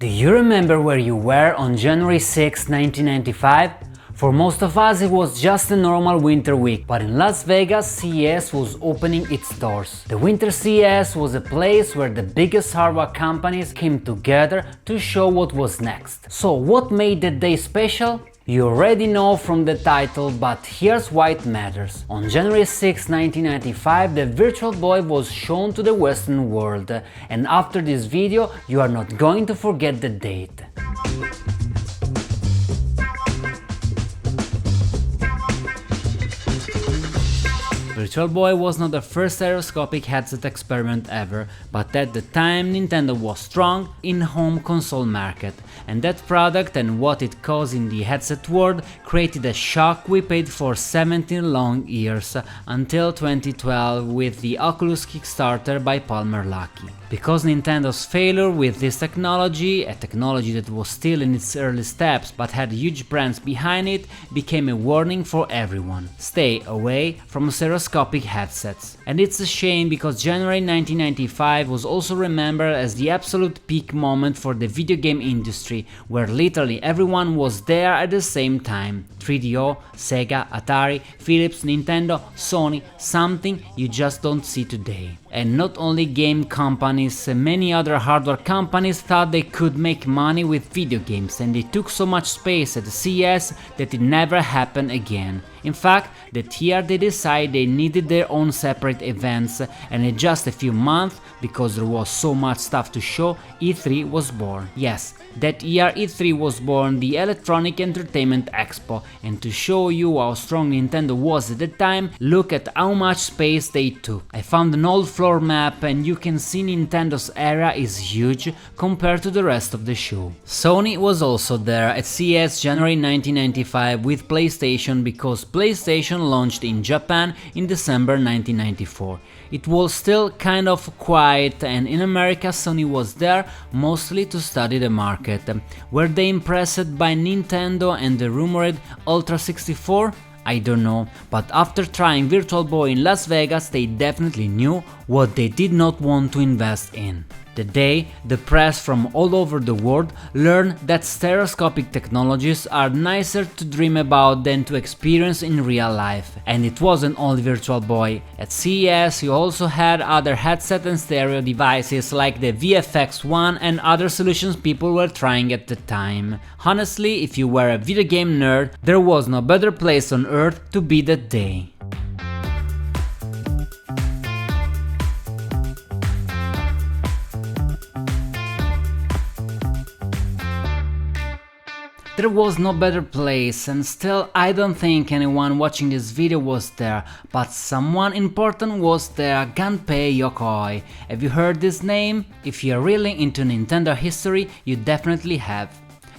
Do you remember where you were on January 6, 1995? For most of us it was just a normal winter week, but in Las Vegas CES was opening its doors. The Winter CES was a place where the biggest hardware companies came together to show what was next. So what made the day special? You already know from the title, but here's why it matters. On January 6, 1995, the Virtual Boy was shown to the Western world, and after this video, you are not going to forget the date. Virtual Boy was not the first stereoscopic headset experiment ever, but at the time Nintendo was strong in home console market, and that product and what it caused in the headset world created a shock we paid for 17 long years, until 2012 with the Oculus Kickstarter by Palmer Luckey. Because Nintendo's failure with this technology, a technology that was still in its early steps but had huge brands behind it, became a warning for everyone. Stay away from stereoscopic headsets. And it's a shame because January 1995 was also remembered as the absolute peak moment for the video game industry, where literally everyone was there at the same time. 3DO, Sega, Atari, Philips, Nintendo, Sony, something you just don't see today. And not only game companies, many other hardware companies thought they could make money with video games, and they took so much space at the CES that it never happened again. In fact, that year they decided they needed their own separate events, and in just a few months, because there was so much stuff to show, E3 was born. Yes, that year E3 was born, the Electronic Entertainment Expo, and to show you how strong Nintendo was at the time, look at how much space they took. I found an old floor map and you can see Nintendo's area is huge compared to the rest of the show. Sony was also there at CES January 1995 with PlayStation, because PlayStation launched in Japan in December 1994. It was still kind of quiet, and in America Sony was there mostly to study the market. Were they impressed by Nintendo and the rumored Ultra 64? I don't know, but after trying Virtual Boy in Las Vegas they definitely knew what they did not want to invest in. The day the press from all over the world learned that stereoscopic technologies are nicer to dream about than to experience in real life. And it wasn't only Virtual Boy. At CES you also had other headset and stereo devices like the VFX-1 and other solutions people were trying at the time. Honestly, if you were a video game nerd, there was no better place on earth to be that day. There was no better place, and still I don't think anyone watching this video was there, but someone important was there, Gunpei Yokoi. Have you heard this name? If you're really into Nintendo history, you definitely have.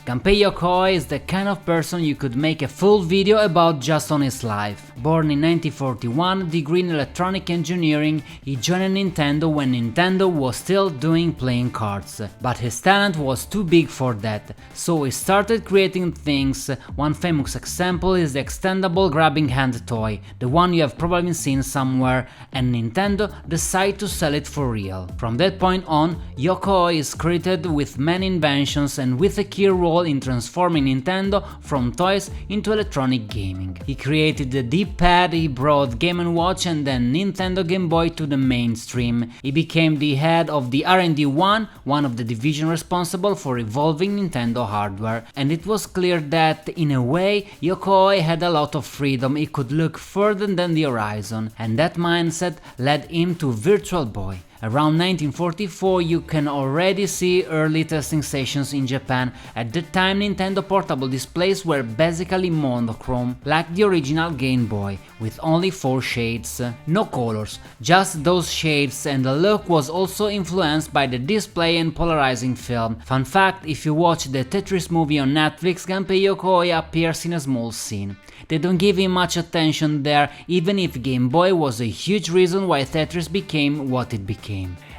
Gunpei Yokoi is the kind of person you could make a full video about just on his life. Born in 1941, degree in electronic engineering, he joined Nintendo when Nintendo was still doing playing cards. But his talent was too big for that, so he started creating things. One famous example is the extendable grabbing hand toy, the one you have probably seen somewhere, and Nintendo decided to sell it for real. From that point on, Yokoi is credited with many inventions and with a key role in transforming Nintendo from toys into electronic gaming. He created the D-pad, he brought Game & Watch and then Nintendo Game Boy to the mainstream. He became the head of the R&D one of the division responsible for evolving Nintendo hardware, and it was clear that, in a way, Yokoi had a lot of freedom. He could look further than the horizon, and that mindset led him to Virtual Boy. Around 1944 you can already see early testing sessions in Japan. At the time Nintendo portable displays were basically monochrome, like the original Game Boy, with only 4 shades. No colors, just those shades, and the look was also influenced by the display and polarizing film. Fun fact, if you watch the Tetris movie on Netflix, Gunpei Yokoi appears in a small scene. They don't give him much attention there, even if Game Boy was a huge reason why Tetris became what it became.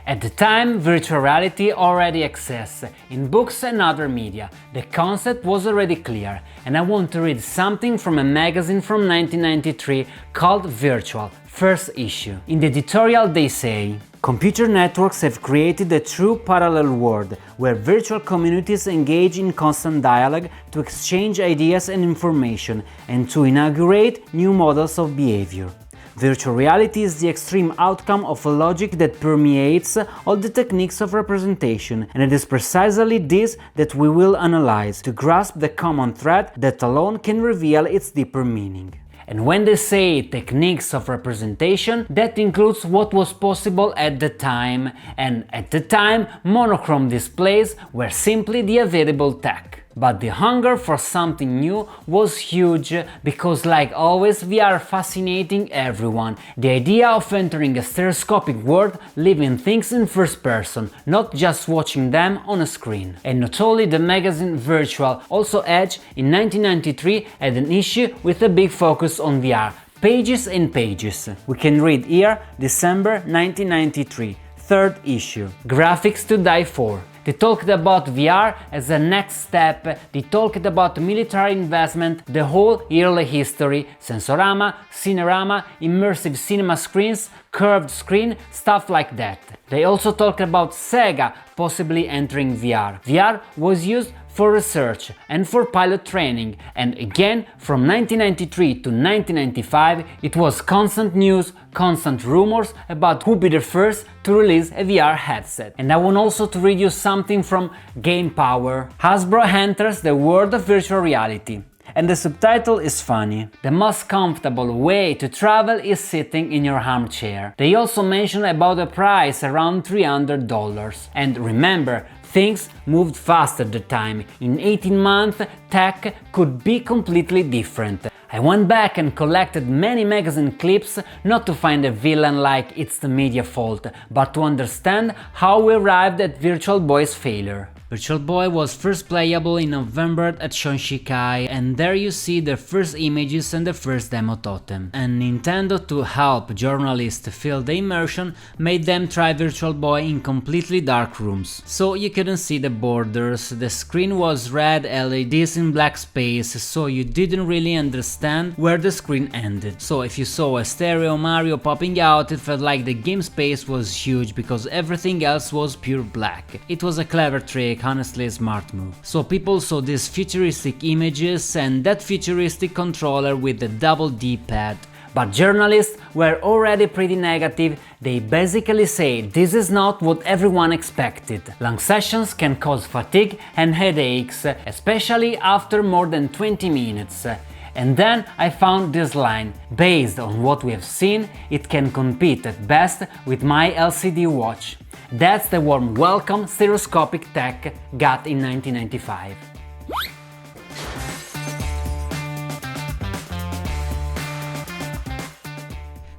At the time, virtual reality already exists in books and other media. The concept was already clear, and I want to read something from a magazine from 1993 called Virtual, first issue. In the editorial they say, Computer networks have created a true parallel world, where virtual communities engage in constant dialogue to exchange ideas and information, and to inaugurate new models of behavior. Virtual reality is the extreme outcome of a logic that permeates all the techniques of representation, and it is precisely this that we will analyze, to grasp the common thread that alone can reveal its deeper meaning. And when they say techniques of representation, that includes what was possible at the time, and at the time monochrome displays were simply the available tech. But the hunger for something new was huge, because like always VR fascinating everyone. The idea of entering a stereoscopic world, living things in first person, not just watching them on a screen. And not only the magazine Virtual, also Edge in 1993 had an issue with a big focus on VR. Pages and pages. We can read here, December 1993, third issue. Graphics to die for. They talked about VR as a next step, they talked about military investment, the whole early history, Sensorama, Cinerama, immersive cinema screens, curved screen, stuff like that. They also talked about Sega possibly entering VR. VR was used for research and for pilot training, and again from 1993 to 1995 it was constant news, constant rumors about who would be the first to release a VR headset. And I want also to read you something from Game Power. Hasbro enters the world of virtual reality. And the subtitle is funny. The most comfortable way to travel is sitting in your armchair. They also mention about the price, around $300. And remember, things moved fast at the time. In 18 months, tech could be completely different. I went back and collected many magazine clips, not to find a villain like it's the media fault, but to understand how we arrived at Virtual Boy's failure. Virtual Boy was first playable in November at Shonshikai, and there you see the first images and the first demo totem. And Nintendo, to help journalists feel the immersion, made them try Virtual Boy in completely dark rooms, so you couldn't see the borders, the screen was red LEDs in black space, so you didn't really understand where the screen ended. So if you saw a stereo Mario popping out, it felt like the game space was huge because everything else was pure black. It was a clever trick, honestly a smart move. So people saw these futuristic images and that futuristic controller with the double D-pad. But journalists were already pretty negative. They basically say this is not what everyone expected. Long sessions can cause fatigue and headaches, especially after more than 20 minutes. And then I found this line: based on what we have seen, it can compete at best with my LCD watch. That's the warm welcome stereoscopic tech got in 1995.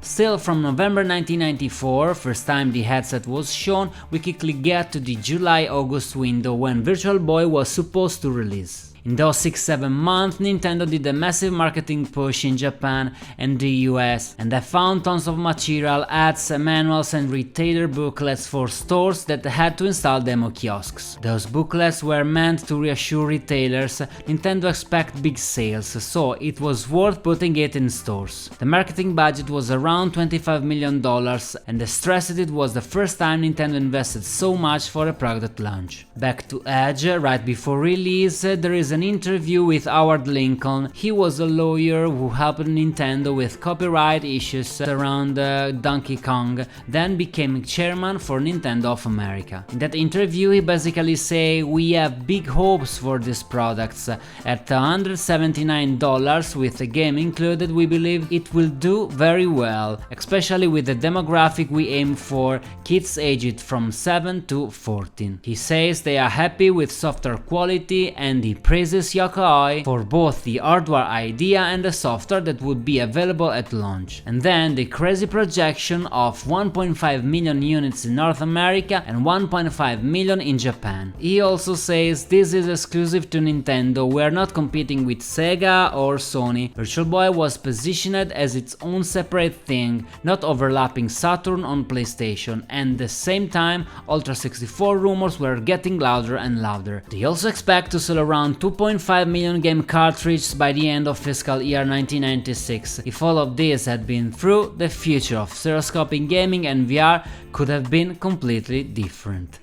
Still, from November 1994, first time the headset was shown, we quickly get to the July-August window when Virtual Boy was supposed to release. In those 6-7 months, Nintendo did a massive marketing push in Japan and the US, and I found tons of material, ads, manuals and retailer booklets for stores that had to install demo kiosks. Those booklets were meant to reassure retailers Nintendo expect big sales, so it was worth putting it in stores. The marketing budget was around $25 million, and they stressed it was the first time Nintendo invested so much for a product launch. Back to Edge, right before release, there is an interview with Howard Lincoln. He was a lawyer who helped Nintendo with copyright issues around Donkey Kong, then became chairman for Nintendo of America. In that interview he basically say, we have big hopes for these products. At $179 with the game included, we believe it will do very well, especially with the demographic we aim for, kids aged from 7 to 14. He says they are happy with software quality, and he praises Yokoi for both the hardware idea and the software that would be available at launch. And then the crazy projection of 1.5 million units in North America and 1.5 million in Japan. He also says this is exclusive to Nintendo, we are not competing with Sega or Sony. Virtual Boy was positioned as its own separate thing, not overlapping Saturn on PlayStation, and at the same time Ultra 64 rumors were getting louder and louder. They also expect to sell around 2 2.5 million game cartridges by the end of fiscal year 1996. If all of this had been true, the future of stereoscopic gaming and VR could have been completely different.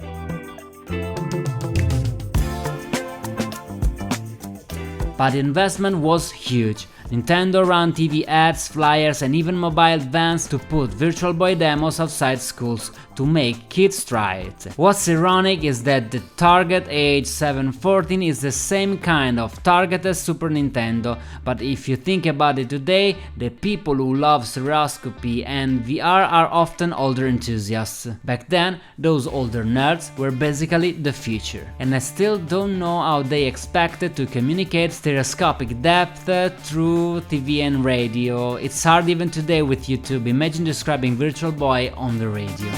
But the investment was huge. Nintendo ran TV ads, flyers and even mobile vans to put Virtual Boy demos outside schools to make kids try it. What's ironic is that the target age 7-14 is the same kind of target as Super Nintendo, but if you think about it today, the people who love stereoscopy and VR are often older enthusiasts. Back then, those older nerds were basically the future. And I still don't know how they expected to communicate stereoscopic depth through TV and radio. It's hard even today with YouTube. Imagine describing Virtual Boy on the radio.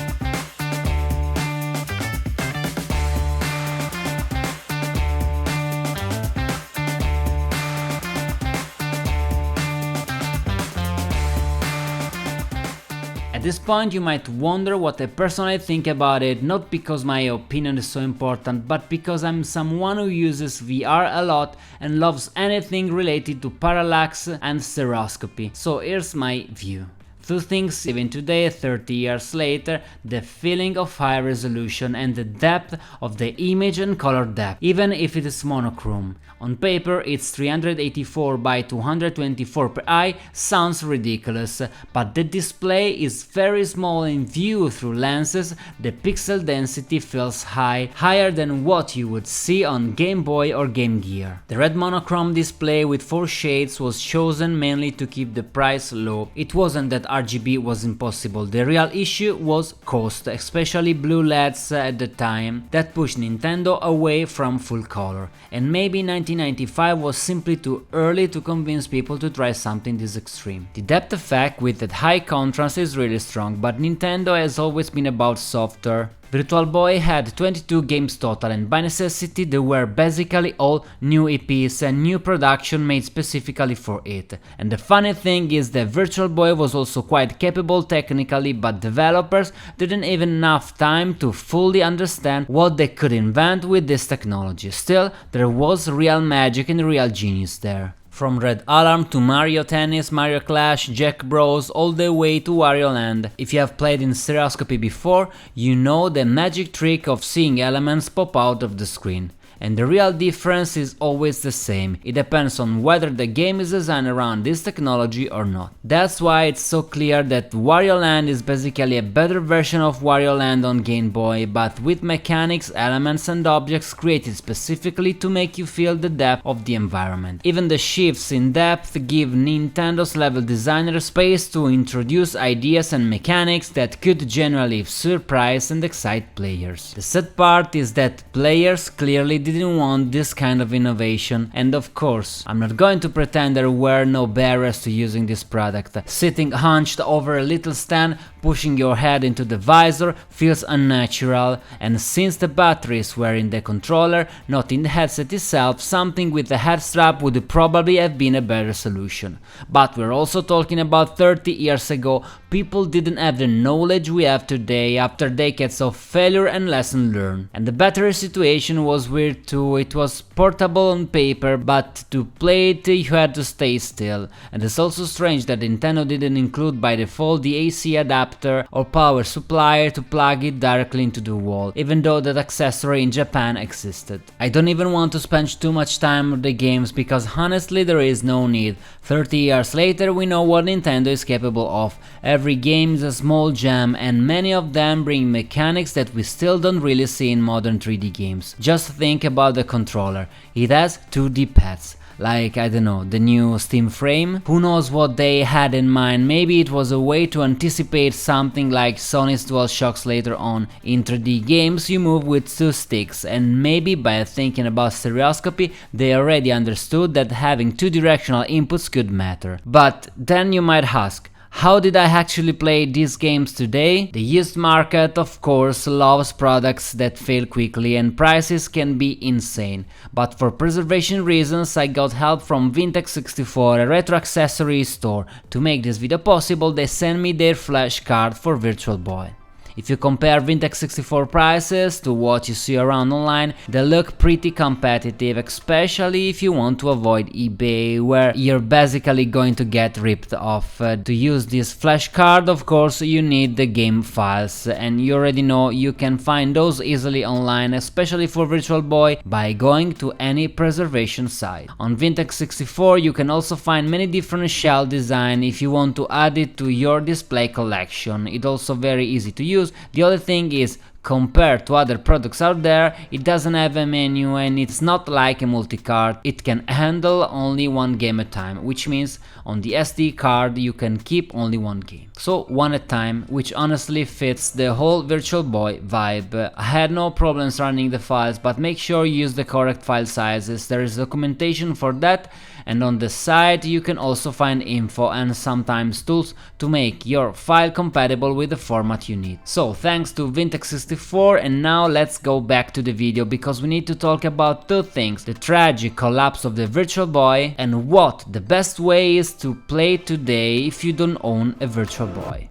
At this point you might wonder what I personally think about it, not because my opinion is so important, but because I'm someone who uses VR a lot and loves anything related to parallax and stereoscopy. So here's my view. Two things even today, 30 years later: the feeling of high resolution and the depth of the image and color depth, even if it is monochrome. On paper it's 384 by 224 per eye, sounds ridiculous, but the display is very small in view through lenses. The pixel density feels high, higher than what you would see on Game Boy or Game Gear. The red monochrome display with 4 shades was chosen mainly to keep the price low. It wasn't that RGB was impossible, the real issue was cost, especially blue LEDs at the time, that pushed Nintendo away from full color. And maybe 1995 was simply too early to convince people to try something this extreme. The depth effect with that high contrast is really strong, but Nintendo has always been about software. Virtual Boy had 22 games total, and by necessity they were basically all new EPs and new production made specifically for it. And the funny thing is that Virtual Boy was also quite capable technically, but developers didn't even enough time to fully understand what they could invent with this technology. Still, there was real magic and real genius there. From Red Alarm to Mario Tennis, Mario Clash, Jack Bros, all the way to Wario Land. If you have played in stereoscopy before, you know the magic trick of seeing elements pop out of the screen. And the real difference is always the same. It depends on whether the game is designed around this technology or not. That's why it's so clear that Wario Land is basically a better version of Wario Land on Game Boy, but with mechanics, elements and objects created specifically to make you feel the depth of the environment. Even the shifts in depth give Nintendo's level designer space to introduce ideas and mechanics that could genuinely surprise and excite players. The sad part is that players clearly didn't want this kind of innovation, and of course, I'm not going to pretend there were no barriers to using this product. Sitting hunched over a little stand, pushing your head into the visor feels unnatural, and since the batteries were in the controller, not in the headset itself, something with a head strap would probably have been a better solution. But we're also talking about 30 years ago. People didn't have the knowledge we have today after decades of failure and lesson learned. And the battery situation was weird too. It was portable on paper, but to play it you had to stay still. And it's also strange that Nintendo didn't include by default the AC adapter or power supply to plug it directly into the wall, even though that accessory in Japan existed. I don't even want to spend too much time on the games because honestly there is no need. 30 years later we know what Nintendo is capable of. Every game is a small gem, and many of them bring mechanics that we still don't really see in modern 3D games. Just think about the controller. It has 2D pads. Like, I don't know, the new Steam frame? Who knows what they had in mind? Maybe it was a way to anticipate something like Sony's DualShocks later on. In 3D games you move with 2 sticks, and maybe by thinking about stereoscopy they already understood that having 2 directional inputs could matter. But then you might ask, how did I actually play these games today? The used market, of course, loves products that fail quickly and prices can be insane. But for preservation reasons I got help from Vintage64, a retro accessory store. To make this video possible they sent me their flash card for Virtual Boy. If you compare Vintex 64 prices to what you see around online, they look pretty competitive, especially if you want to avoid eBay, where you're basically going to get ripped off. To use this flash card, of course, you need the game files, and you already know you can find those easily online, especially for Virtual Boy, by going to any preservation site. On Vintex 64 you can also find many different shell design if you want to add it to your display collection. It's also very easy to use. The only thing is, compared to other products out there, it doesn't have a menu and it's not like a multi-card. It can handle only one game at a time, which means on the SD card you can keep only one game. So one at a time, which honestly fits the whole Virtual Boy vibe. I had no problems running the files, but make sure you use the correct file sizes. There is documentation for that, and on the site you can also find info and sometimes tools to make your file compatible with the format you need. So thanks to Vintex 64, and now let's go back to the video, because we need to talk about two things: the tragic collapse of the Virtual Boy and what the best way is to play today if you don't own a Virtual Boy.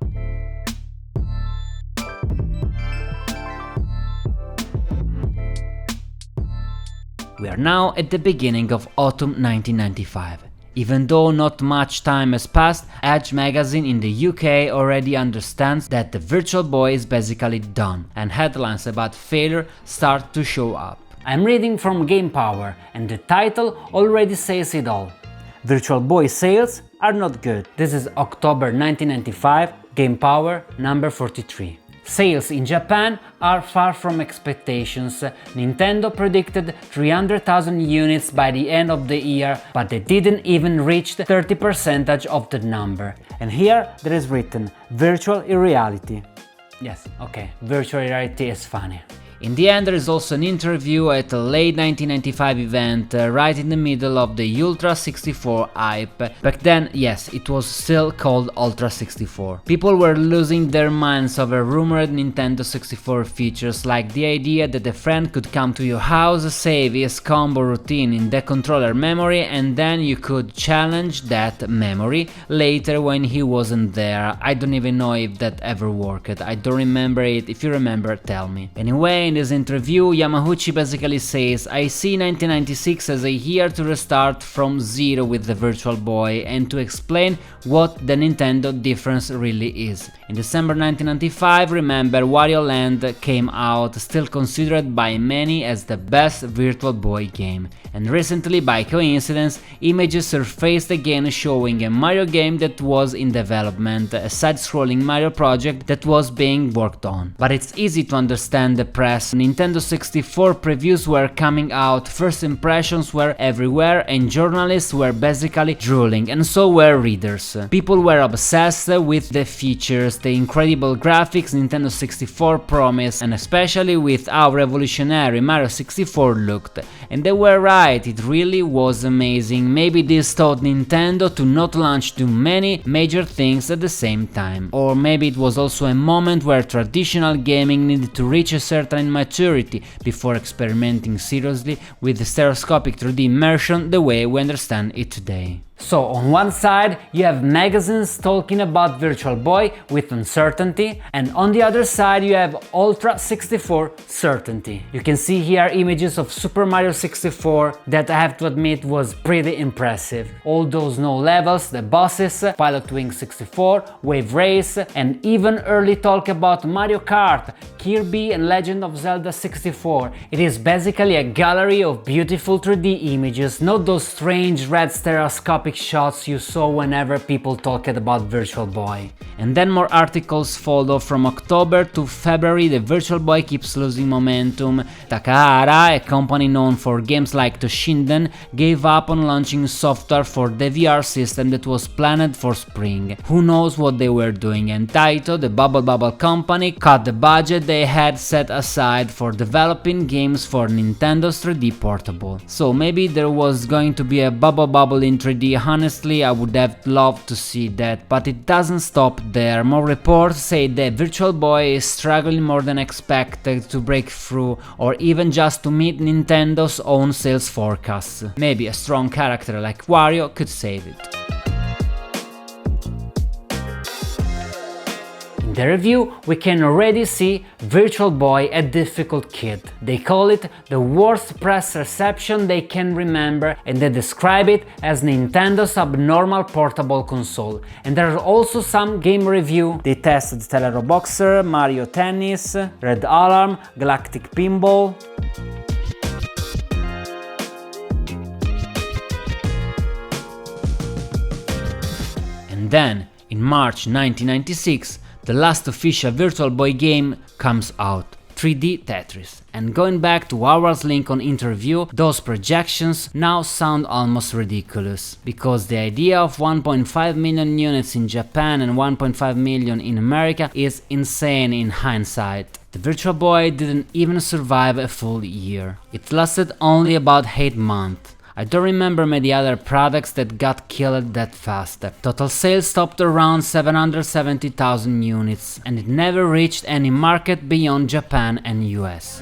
We are now at the beginning of autumn 1995. Even though not much time has passed, Edge magazine in the UK already understands that the Virtual Boy is basically done, and headlines about failure start to show up. I'm reading from Game Power, and the title already says it all. Virtual Boy sales are not good. This is October 1995, Game Power number 43. Sales in Japan are far from expectations. Nintendo predicted 300,000 units by the end of the year, but they didn't even reach the 30% of the number. And here there is written virtual reality. Yes, okay, virtual reality is funny. In the end, there is also an interview at a late 1995 event, right in the middle of the Ultra 64 hype. Back then, yes, it was still called Ultra 64. People were losing their minds over rumored Nintendo 64 features, like the idea that a friend could come to your house, save his combo routine in the controller memory, and then you could challenge that memory later when he wasn't there. I don't even know if that ever worked. I don't remember it. If you remember, tell me. Anyway, in this interview, Yamauchi basically says, I see 1996 as a year to restart from zero with the Virtual Boy and to explain what the Nintendo difference really is. In December 1995, remember, Wario Land came out, still considered by many as the best Virtual Boy game. And recently, by coincidence, images surfaced again showing a Mario game that was in development, a side-scrolling Mario project that was being worked on. But it's easy to understand the press. Nintendo 64 previews were coming out, first impressions were everywhere, and journalists were basically drooling, and so were readers. People were obsessed with the features, the incredible graphics Nintendo 64 promised, and especially with how revolutionary Mario 64 looked. And they were right, it really was amazing. Maybe this taught Nintendo to not launch too many major things at the same time. Or maybe it was also a moment where traditional gaming needed to reach a certain maturity before experimenting seriously with the stereoscopic 3D immersion the way we understand it today. So on one side you have magazines talking about Virtual Boy with uncertainty, and on the other side you have Ultra 64 certainty. You can see here images of Super Mario 64 that I have to admit was pretty impressive. All those no levels, the bosses, Pilot Wing 64, Wave Race, and even early talk about Mario Kart, Kirby and Legend of Zelda 64. It is basically a gallery of beautiful 3D images, not those strange red stereoscopic shots you saw whenever people talked about Virtual Boy. And then more articles follow. From October to February the Virtual Boy keeps losing momentum. Takahara, a company known for games like Toshinden, gave up on launching software for the VR system that was planned for spring. Who knows what they were doing, and Taito, the Bubble company, cut the budget they had set aside for developing games for Nintendo's 3D Portable. So maybe there was going to be a Bubble in 3D. Honestly, I would have loved to see that, but it doesn't stop there. More reports say that Virtual Boy is struggling more than expected to break through, or even just to meet Nintendo's own sales forecasts. Maybe a strong character like Wario could save it. In the review, we can already see Virtual Boy a difficult kid. They call it the worst press reception they can remember, and they describe it as Nintendo's abnormal portable console. And there are also some game review. They tested Stellar Boxer, Mario Tennis, Red Alarm, Galactic Pinball. And then, in March 1996, the last official Virtual Boy game comes out, 3D Tetris. And going back to Howard's Lincoln interview, those projections now sound almost ridiculous, because the idea of 1.5 million units in Japan and 1.5 million in America is insane in hindsight. The Virtual Boy didn't even survive a full year. It lasted only about 8 months. I don't remember many other products that got killed that fast. Total sales stopped around 770,000 units, and it never reached any market beyond Japan and US.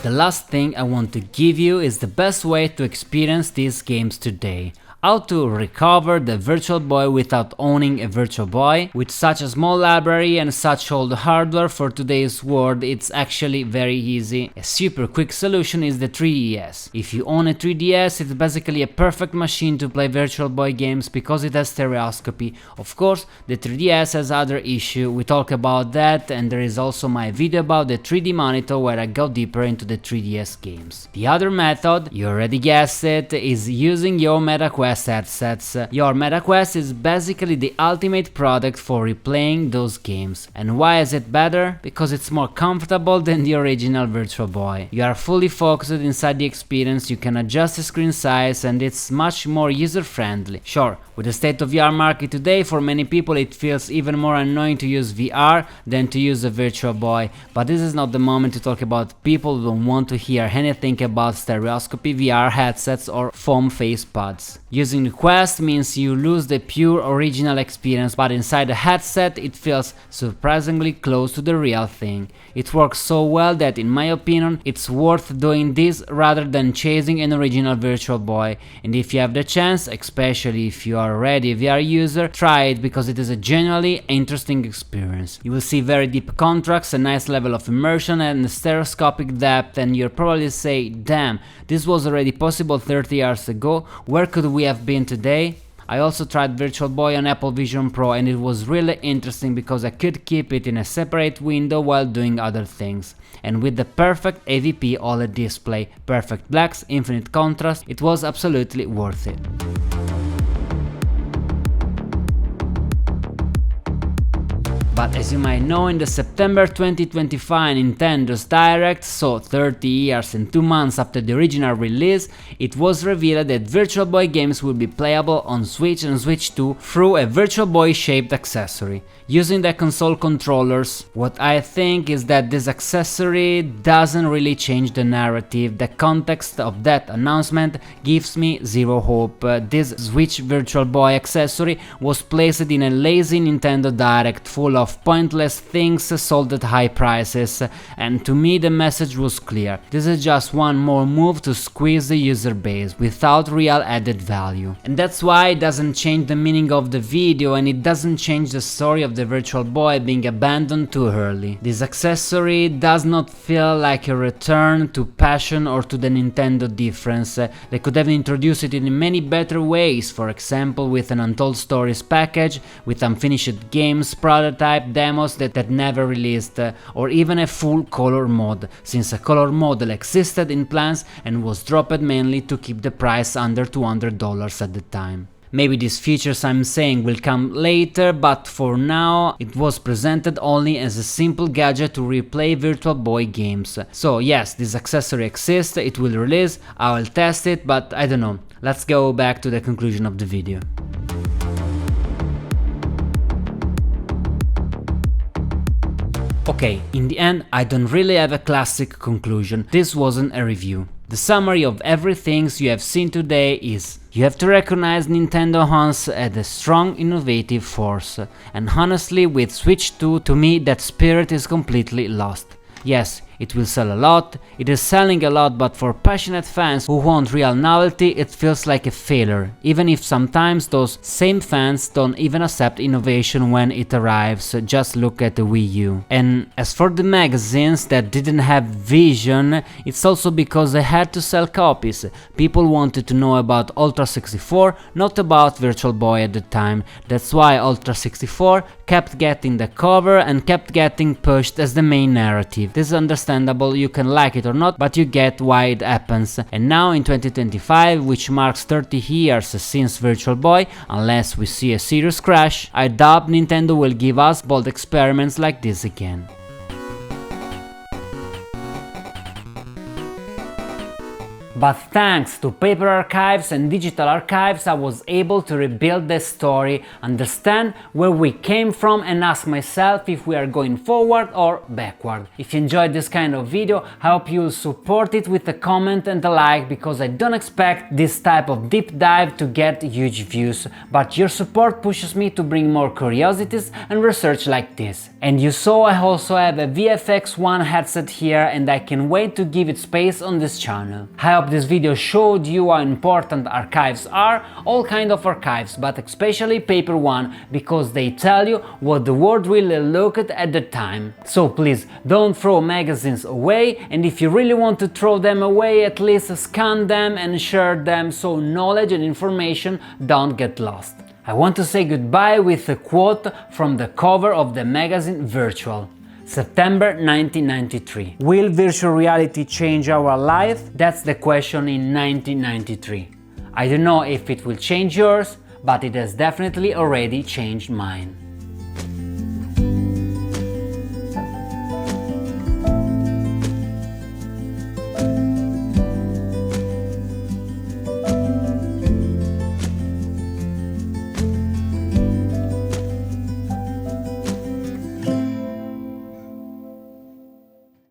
The last thing I want to give you is the best way to experience these games today. How to recover the Virtual Boy without owning a Virtual Boy. With such a small library and such old hardware for today's world, it's actually very easy. A super quick solution is the 3DS. If you own a 3DS, it's basically a perfect machine to play Virtual Boy games because it has stereoscopy. Of course, the 3DS has other issue, we talk about that, and there is also my video about the 3D monitor where I go deeper into the 3DS games. The other method, you already guessed it, is using your MetaQuest headsets. Your MetaQuest is basically the ultimate product for replaying those games. And why is it better? Because it's more comfortable than the original Virtual Boy. You are fully focused inside the experience, you can adjust the screen size, and it's much more user-friendly. Sure, with the state of VR market today, for many people it feels even more annoying to use VR than to use a Virtual Boy, but this is not the moment to talk about people who don't want to hear anything about stereoscopy, VR headsets or foam face pads. Using the Quest means you lose the pure original experience, but inside the headset it feels surprisingly close to the real thing. It works so well that, in my opinion, it's worth doing this rather than chasing an original Virtual Boy. And if you have the chance, especially if you are already a VR user, try it because it is a genuinely interesting experience. You will see very deep contrasts, a nice level of immersion and stereoscopic depth, and you'll probably say, damn, this was already possible 30 years ago, where could we have been today? I also tried Virtual Boy on Apple Vision Pro, and it was really interesting because I could keep it in a separate window while doing other things. And with the perfect AVP OLED display, perfect blacks, infinite contrast, it was absolutely worth it. But as you might know, in the September 2025 Nintendo's Direct, so 30 years and 2 months after the original release, it was revealed that Virtual Boy games will be playable on Switch and Switch 2 through a Virtual Boy shaped accessory, using the console controllers. What I think is that this accessory doesn't really change the narrative. The context of that announcement gives me zero hope. This Switch Virtual Boy accessory was placed in a lazy Nintendo Direct full of pointless things sold at high prices, and to me the message was clear. This is just one more move to squeeze the user base without real added value. And that's why it doesn't change the meaning of the video, and it doesn't change the story of the Virtual Boy being abandoned too early. This accessory does not feel like a return to passion or to the Nintendo difference. They could have introduced it in many better ways, for example with an Untold Stories package, with unfinished games, prototype demos that never released, or even a full color mode, since a color model existed in plans and was dropped mainly to keep the price under $200 at the time. Maybe these features I'm saying will come later, but for now it was presented only as a simple gadget to replay Virtual Boy games. So yes, this accessory exists, it will release, I will test it, but I don't know. Let's go back to the conclusion of the video. Okay, in the end, I don't really have a classic conclusion. This wasn't a review. The summary of everything you have seen today is: you have to recognize Nintendo Hons as a strong, innovative force. And honestly, with Switch 2, to me that spirit is completely lost. Yes, it will sell a lot, it is selling a lot, but for passionate fans who want real novelty, it feels like a failure, even if sometimes those same fans don't even accept innovation when it arrives. Just look at the Wii U. And as for the magazines that didn't have vision, it's also because they had to sell copies. People wanted to know about Ultra 64, not about Virtual Boy at the time. That's why Ultra 64 kept getting the cover and kept getting pushed as the main narrative. This is understandable, you can like it or not, but you get why it happens. And now in 2025, which marks 30 years since Virtual Boy, unless we see a serious crash, I doubt Nintendo will give us bold experiments like this again. But thanks to paper archives and digital archives, I was able to rebuild the story, understand where we came from, and ask myself if we are going forward or backward. If you enjoyed this kind of video, I hope you'll support it with a comment and a like, because I don't expect this type of deep dive to get huge views, but your support pushes me to bring more curiosities and research like this. And you saw I also have a VFX1 headset here, and I can wait to give it space on this channel. I hope this video showed you how important archives are, all kind of archives, but especially paper one, because they tell you what the world really looked at the time. So please don't throw magazines away, and if you really want to throw them away, at least scan them and share them so knowledge and information don't get lost. I want to say goodbye with a quote from the cover of the magazine Virtual. September 1993. Will virtual reality change our life? That's the question in 1993. I don't know if it will change yours, but it has definitely already changed mine.